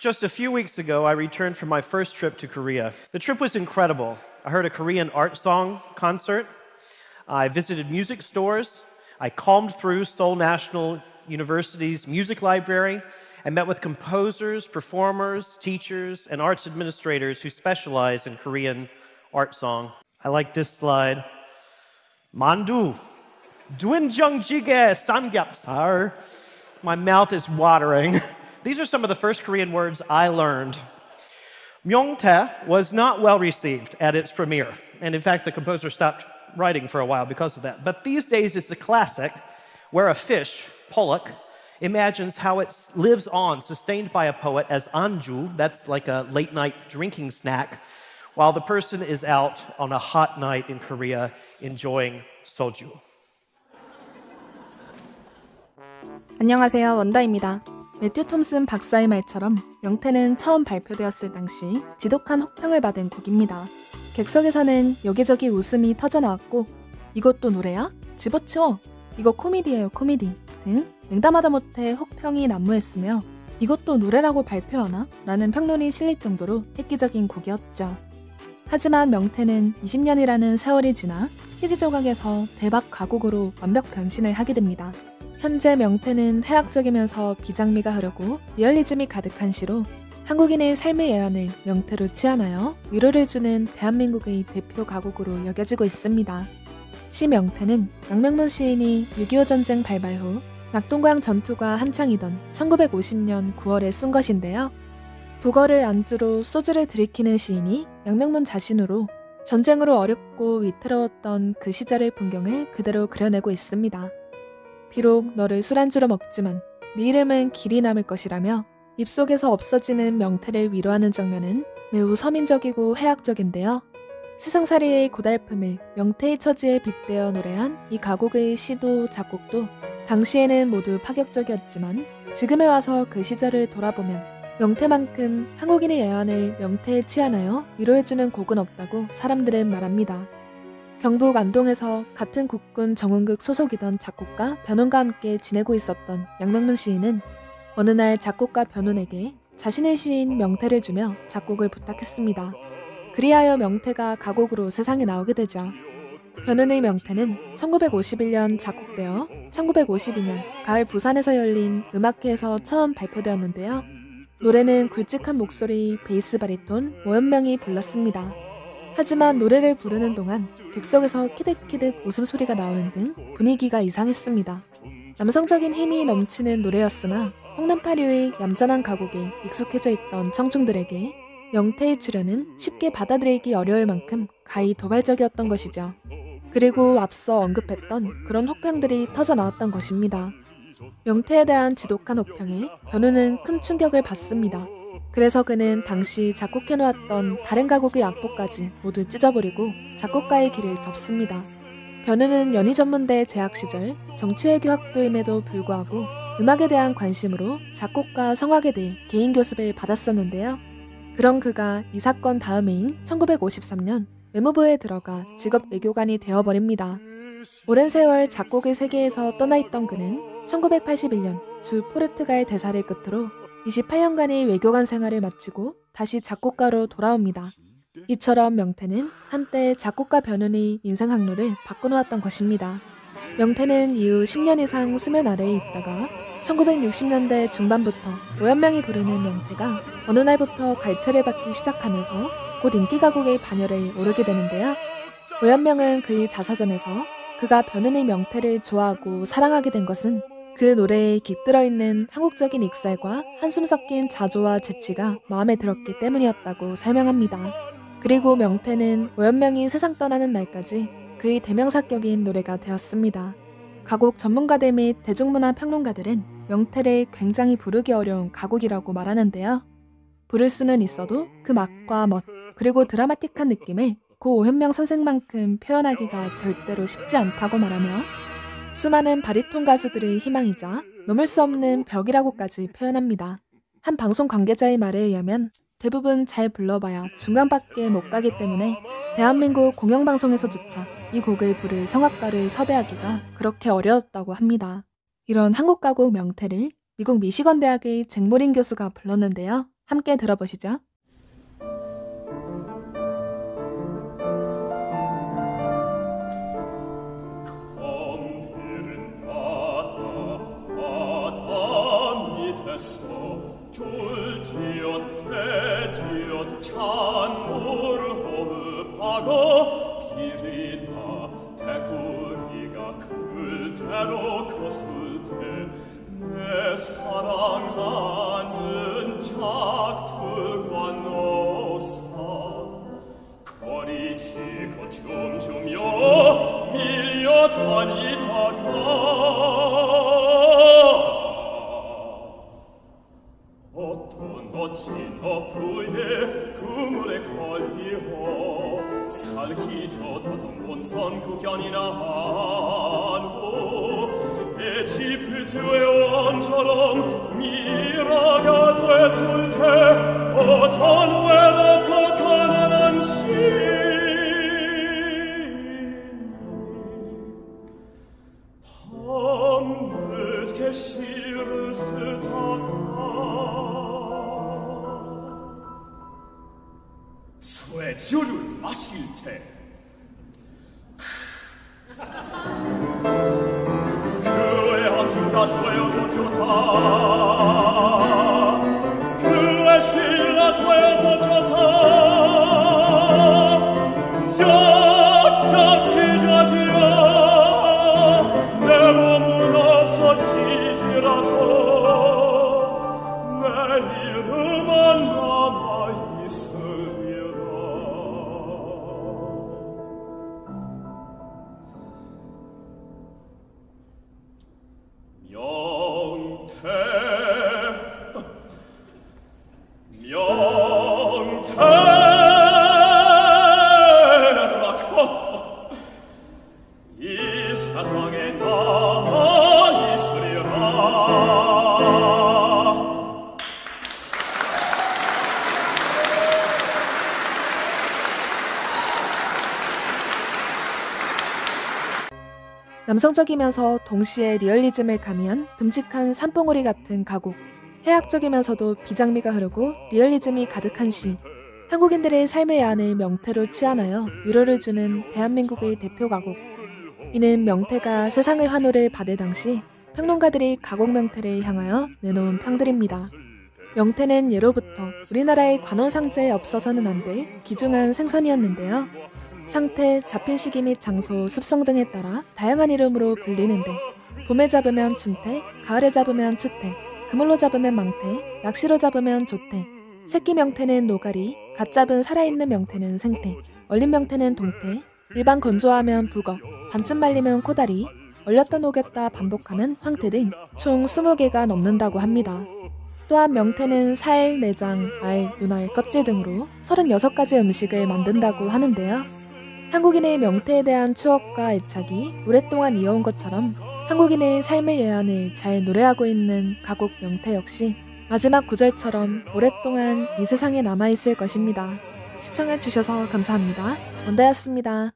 Just a few weeks ago, I returned from my first trip to Korea. The trip was incredible. I heard a Korean art song concert. I visited music stores. I combed through Seoul National University's music library and met with composers, performers, teachers, and arts administrators who specialize in Korean art song. I like this slide. 만두, doenjang-jjigae samgyeopsal. My mouth is watering. These are some of the first Korean words I learned. Myeongtae was not well received at its premiere, and in fact, the composer stopped writing for a while because of that. But these days, it's a classic where a fish, pollock, imagines how it lives on, sustained by a poet, as anju, that's like a late-night drinking snack, while the person is out on a hot night in Korea enjoying soju. 안녕하세요, 원다입니다. 매튜 톰슨 박사의 말처럼 명태는 처음 발표되었을 당시 지독한 혹평을 받은 곡입니다. 객석에서는 여기저기 웃음이 터져나왔고 이것도 노래야? 집어치워! 이거 코미디예요, 코미디! 등 냉담하다 못해 혹평이 난무했으며 이것도 노래라고 발표하나? 라는 평론이 실릴 정도로 획기적인 곡이었죠. 하지만 명태는 20년이라는 세월이 지나 휴지 조각에서 대박 가곡으로 완벽 변신을 하게 됩니다. 현재 명태는 해학적이면서 비장미가 흐르고 리얼리즘이 가득한 시로 한국인의 삶의 애환을 명태로 치환하여 위로를 주는 대한민국의 대표 가곡으로 여겨지고 있습니다. 시 명태는 양명문 시인이 6.25 전쟁 발발 후 낙동강 전투가 한창이던 1950년 9월에 쓴 것인데요. 북어를 안주로 소주를 들이키는 시인이 양명문 자신으로 전쟁으로 어렵고 위태로웠던 그 시절의 풍경을 그대로 그려내고 있습니다. 비록 너를 술안주로 먹지만 네 이름은 길이 남을 것이라며 입속에서 없어지는 명태를 위로하는 장면은 매우 서민적이고 해학적인데요. 세상살이의 고달픔을 명태의 처지에 빗대어 노래한 이 가곡의 시도 작곡도 당시에는 모두 파격적이었지만 지금에 와서 그 시절을 돌아보면 명태만큼 한국인의 애환을 명태에 치환하여 위로해주는 곡은 없다고 사람들은 말합니다. 경북 안동에서 같은 국군 정원극 소속이던 작곡가 변훈과 함께 지내고 있었던 양명문 시인은 어느 날 작곡가 변훈에게 자신의 시인 명태를 주며 작곡을 부탁했습니다. 그리하여 명태가 가곡으로 세상에 나오게 되죠. 변훈의 명태는 1951년 작곡되어 1952년 가을 부산에서 열린 음악회에서 처음 발표되었는데요. 노래는 굵직한 목소리 베이스 바리톤 오연명이 불렀습니다. 하지만 노래를 부르는 동안 객석에서 키득키득 웃음소리가 나오는 등 분위기가 이상했습니다. 남성적인 힘이 넘치는 노래였으나 홍남파류의 얌전한 가곡에 익숙해져 있던 청중들에게 명태의 출연은 쉽게 받아들이기 어려울 만큼 가히 도발적이었던 것이죠. 그리고 앞서 언급했던 그런 혹평들이 터져나왔던 것입니다. 명태에 대한 지독한 혹평에 변훈은 큰 충격을 받습니다. 그래서 그는 당시 작곡해놓았던 다른 가곡의 악보까지 모두 찢어버리고 작곡가의 길을 접습니다. 변훈은 연희전문대 재학 시절 정치외교 학도임에도 불구하고 음악에 대한 관심으로 작곡가 성악에 대해 개인 교습을 받았었는데요. 그런 그가 이 사건 다음 해인 1953년 외무부에 들어가 직업 외교관이 되어버립니다. 오랜 세월 작곡의 세계에서 떠나있던 그는 1981년 주 포르투갈 대사를 끝으로 28년간의 외교관 생활을 마치고 다시 작곡가로 돌아옵니다. 이처럼 명태는 한때 작곡가 변훈의 인생 항로를 바꿔놓았던 것입니다. 명태는 이후 10년 이상 수면 아래에 있다가 1960년대 중반부터 오연명이 부르는 명태가 어느 날부터 갈채를 받기 시작하면서 곧 인기 가곡의 반열에 오르게 되는데요. 오연명은 그의 자서전에서 그가 변훈의 명태를 좋아하고 사랑하게 된 것은 그 노래에 깃들어 있는 한국적인 익살과 한숨 섞인 자조와 재치가 마음에 들었기 때문이었다고 설명합니다. 그리고 명태는 오연명이 세상 떠나는 날까지 그의 대명사격인 노래가 되었습니다. 가곡 전문가들 및 대중문화 평론가들은 명태를 굉장히 부르기 어려운 가곡이라고 말하는데요. 부를 수는 있어도 그 맛과 멋, 그리고 드라마틱한 느낌을 고 오현명 선생만큼 표현하기가 절대로 쉽지 않다고 말하며 수많은 바리톤 가수들의 희망이자 넘을 수 없는 벽이라고까지 표현합니다. 한 방송 관계자의 말에 의하면 대부분 잘 불러봐야 중간밖에 못 가기 때문에 대한민국 공영방송에서조차 이 곡을 부를 성악가를 섭외하기가 그렇게 어려웠다고 합니다. 이런 한국 가곡 명태를 미국 미시건 대학의 잭 모린 교수가 불렀는데요. 함께 들어보시죠. 줄지엇 대지엇 찬물을 호흡하고 길이나 대구리가 그대로 컸을 때 내 사랑하는 작들과 노사 거리치고 춤추며 밀려다니다가 어떤 멋진 어부의 그물에 걸려 살기져다던 원선 국견이나 하고 에지프트의 왕처럼 미라가 됐을 때 어떤 외롭고 가난한 시인이 밤늦게 시를 쓰다가 쇠주를 마실 때 그의 안주가 되어도 좋다 그의 시가 되어도 좋다 쫙쫙 찢어지어 내 몸은 없어지지라도 내 이름은 남아있으리라. 명태라고 이 세상에 남아있으리라. 남성적이면서 동시에 리얼리즘을 가미한 듬직한 산봉우리 같은 가곡, 해학적이면서도 비장미가 흐르고 리얼리즘이 가득한 시, 한국인들의 삶의 야한을 명태로 치환하여 위로를 주는 대한민국의 대표 가곡. 이는 명태가 세상의 환호를 받을 당시 평론가들이 가곡 명태를 향하여 내놓은 평들입니다. 명태는 예로부터 우리나라의 관원상자에 없어서는 안 될 귀중한 생선이었는데요. 상태, 잡힌 시기 및 장소, 습성 등에 따라 다양한 이름으로 불리는데 봄에 잡으면 춘태, 가을에 잡으면 추태, 그물로 잡으면 망태, 낚시로 잡으면 조태, 새끼 명태는 노가리, 갓 잡은 살아있는 명태는 생태, 얼린 명태는 동태, 일반 건조하면 북어, 반쯤 말리면 코다리, 얼렸다 녹였다 반복하면 황태 등 총 20개가 넘는다고 합니다. 또한 명태는 살, 내장, 알, 눈알, 껍질 등으로 36가지 음식을 만든다고 하는데요. 한국인의 명태에 대한 추억과 애착이 오랫동안 이어온 것처럼 한국인의 삶의 예안을 잘 노래하고 있는 가곡 명태 역시 마지막 구절처럼 오랫동안 이 세상에 남아있을 것입니다. 시청해주셔서 감사합니다. 원다였습니다.